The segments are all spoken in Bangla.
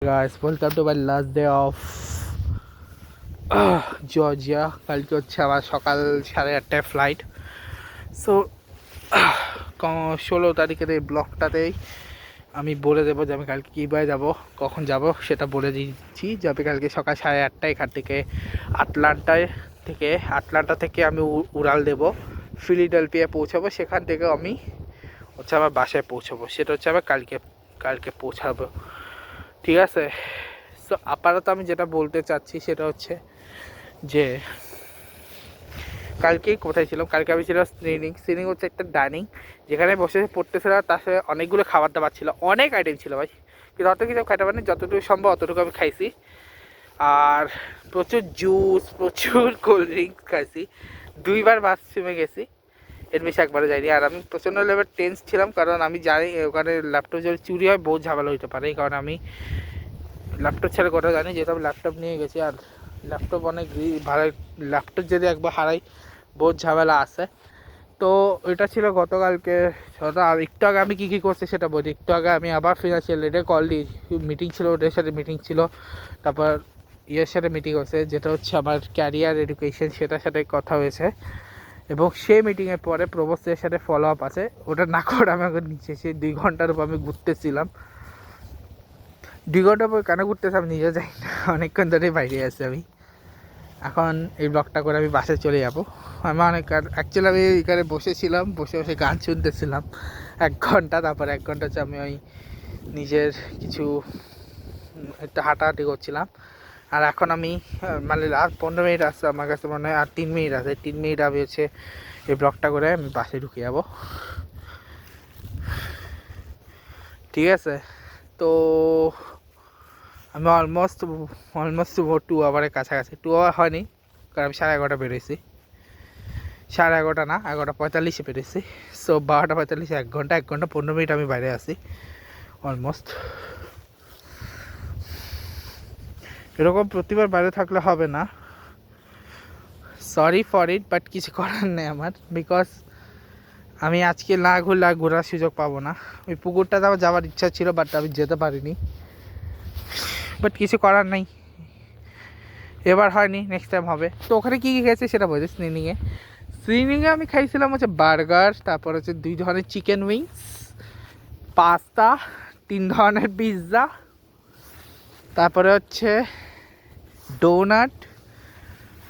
Guys, welcome to my last day of Georgia. কালকে হচ্ছে আমার সকাল 8:30টায় ফ্লাইট। সো 16 তারিখের এই ব্লগটাতেই আমি বলে দেবো যে আমি কালকে কীভাবে যাব, কখন যাব সেটা বলে দিচ্ছি। যে আমি কালকে সকাল 8:30টায় এখান থেকে আটলান্টা থেকে আমি উড়াল দেবো, ফিলাডেলফিয়া পৌঁছাবো। সেখান থেকে আমি হচ্ছে আমার বাসায় পৌঁছাবো, সেটা হচ্ছে আমি কালকে পৌঁছাবো। ঠিক আছে। সো আপাতত আমি যেটা বলতে চাচ্ছি সেটা হচ্ছে যে কালকেই কোথায় ছিলাম। কালকে আমি ছিলাম স্ক্রিনিং হচ্ছে একটা ডাইনিং, যেখানে বসে পড়তেছিলাম। তার সাথে অনেকগুলো খাবার দাবার ছিল, অনেক আইটেম ছিল ভাই, কিন্তু অত কিছু খাইতে পারিনি। যতটুকু সম্ভব অতটুকু আমি খাইছি। আর প্রচুর জুস, প্রচুর কোল্ড ড্রিঙ্কস খাইছি। 2বার বাথরুমে গেছি, এর বেশি একবারে যাইনি। আর আমি প্রচণ্ড লেভেল টেন্স ছিলাম, কারণ আমি জানি ওখানে ল্যাপটপ যদি চুরি হয় বহুত ঝামেলা হইতে পারে। এই কারণে আমি ল্যাপটপ ছেড়ে কথা জানি, যেহেতু আমি ল্যাপটপ নিয়ে গেছি। আর ল্যাপটপ অনেক ভালো, ল্যাপটপ যদি একবার হারাই বহুত ঝামেলা আছে। তো এটা ছিল গতকালকে। আর একটু আগে আমি কী করছি সেটা বলি। একটু আগে আমি আবার ফিনান্সিয়াল রেটে কল দিই, মিটিং ছিল, ওদের সাথে মিটিং ছিল। তারপর ইয়ের সাথে মিটিং হয়েছে, যেটা হচ্ছে আমার ক্যারিয়ার এডুকেশন, সেটার সাথে কথা হয়েছে। এবং সেই মিটিংয়ের পরে প্রবোস্টের সাথে ফলো আপ আছে। ওটা না করে আমি এখন নিচে এসে 2 ঘন্টার উপর আমি ঘুরতেছিলাম। 2 ঘন্টা পর কেন ঘুরতেছি আমি নিজে যাই না, অনেকক্ষণ ধরেই বাইরে আছি আমি। এখন এই ব্লগটা করে আমি বাসায় চলে যাবো। আমি অ্যাকচুয়ালি আমি এখানে বসেছিলাম, বসে বসে গান শুনতেছিলাম 1 ঘন্টা। তারপর 1 ঘন্টা হচ্ছে আমি ওই নিজের কিছু একটু হাঁটাহাঁটি করছিলাম। আর এখন আমি মানে আর 15 মিনিট আসছে আমার কাছে, মনে হয় আর 3 মিনিট আছে। 3 মিনিট আমি হচ্ছে এই ব্লগটা করে আমি বাসায় ঢুকে যাবো। ঠিক আছে। তো আমি অলমোস্ট 2 আওয়ারের কাছাকাছি। 2 আওয়ার হয়নি, কারণ আমি 11:30 বেরোইছি। 11:30 না, 11:45 বেরোইছি। সো 12:45, 1 ঘন্টা 15 মিনিট আমি বাইরে আছি অলমোস্ট। এরকম প্রতিবার বাইরে থাকলে হবে না, সরি ফর ইট, বাট কিছু করার নেই আমার। বিকজ আমি আজকে না ঘুরলে আর ঘোরার সুযোগ পাবো না। ওই পুকুরটাতে আমার যাওয়ার ইচ্ছা ছিল, বাট আমি যেতে পারিনি। বাট কিছু করার নেই, এবার হয়নি, নেক্সট টাইম হবে। তো ওখানে কী কী খেয়েছে সেটা বলছি। স্ক্রিনিংয়ে আমি খাইছিলাম হচ্ছে বার্গার, তারপর হচ্ছে 2 ধরনের চিকেন উইংস, পাস্তা, 3 ধরনের পিৎজা, তারপরে হচ্ছে ডোনাট,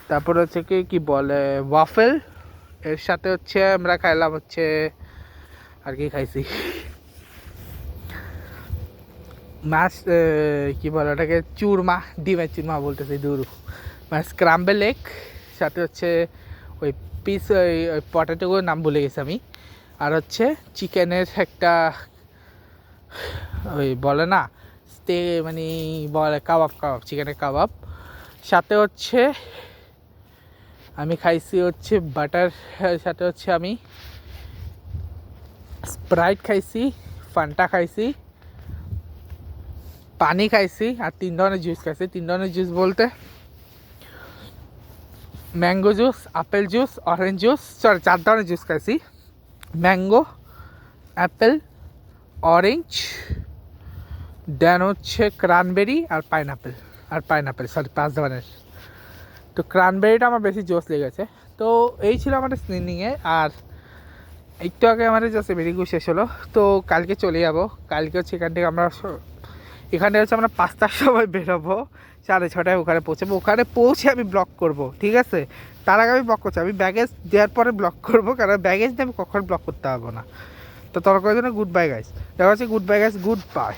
তারপরে হচ্ছে কি বলে ওয়াফেল। এর সাথে হচ্ছে আমরা খাইলাম হচ্ছে, আর কি খাইছি, মাছ, কি বলে ওটাকে, চুরমা, ডিমের চুরমা বলতেছি, দূর, মানে স্ক্রাম্বেল এগ। সাথে হচ্ছে ওই পিস, ওই পটেটোগুলোর নাম ভুলে গেছি আমি। আর হচ্ছে চিকেনের একটা ওই বলে না মানে বলে কাবাব, চিকেনের কাবাব। সাথে হচ্ছে আমি খাইছি হচ্ছে বাটার, সাথে হচ্ছে আমি স্প্রাইট খাইছি, ফান্টা খাইছি, পানি খাইছি, আর 3 ধরনের জুস খাইছি। 3 ধরনের জুস বলতে mango juice, apple juice, orange juice, 4 ধরনের জুস খাইছি। ম্যাঙ্গো, অ্যাপেল, অরেঞ্জ, দেন হচ্ছে ক্রানবেরি আর পাইনাপেল, সরি 5 ধরনের। তো ক্রানবেরিটা আমার বেশি জোস লেগেছে। তো এই ছিল আমাদের স্ক্রিনিংয়ে। আর একটু আগে আমাদের জাস্ট মিটিং শেষ হলো। তো কালকে চলে যাবো। কালকে হচ্ছে এখান থেকে হচ্ছে আমরা 5টার সময় বেরোবো, 6:30টায় ওখানে পৌঁছাবো। ওখানে পৌঁছে আমি ব্লক করব, ঠিক আছে। তার আগে আমি ব্লক করছি, আমি ব্যাগেজ দেওয়ার পরে ব্লক করবো, কারণ ব্যাগেজ দিয়ে আমি কখনো ব্লক করতে পারবো না। তো তর্কের জন্য গুড বাই গাইস, দেখা হচ্ছে, good bye guys, good bye.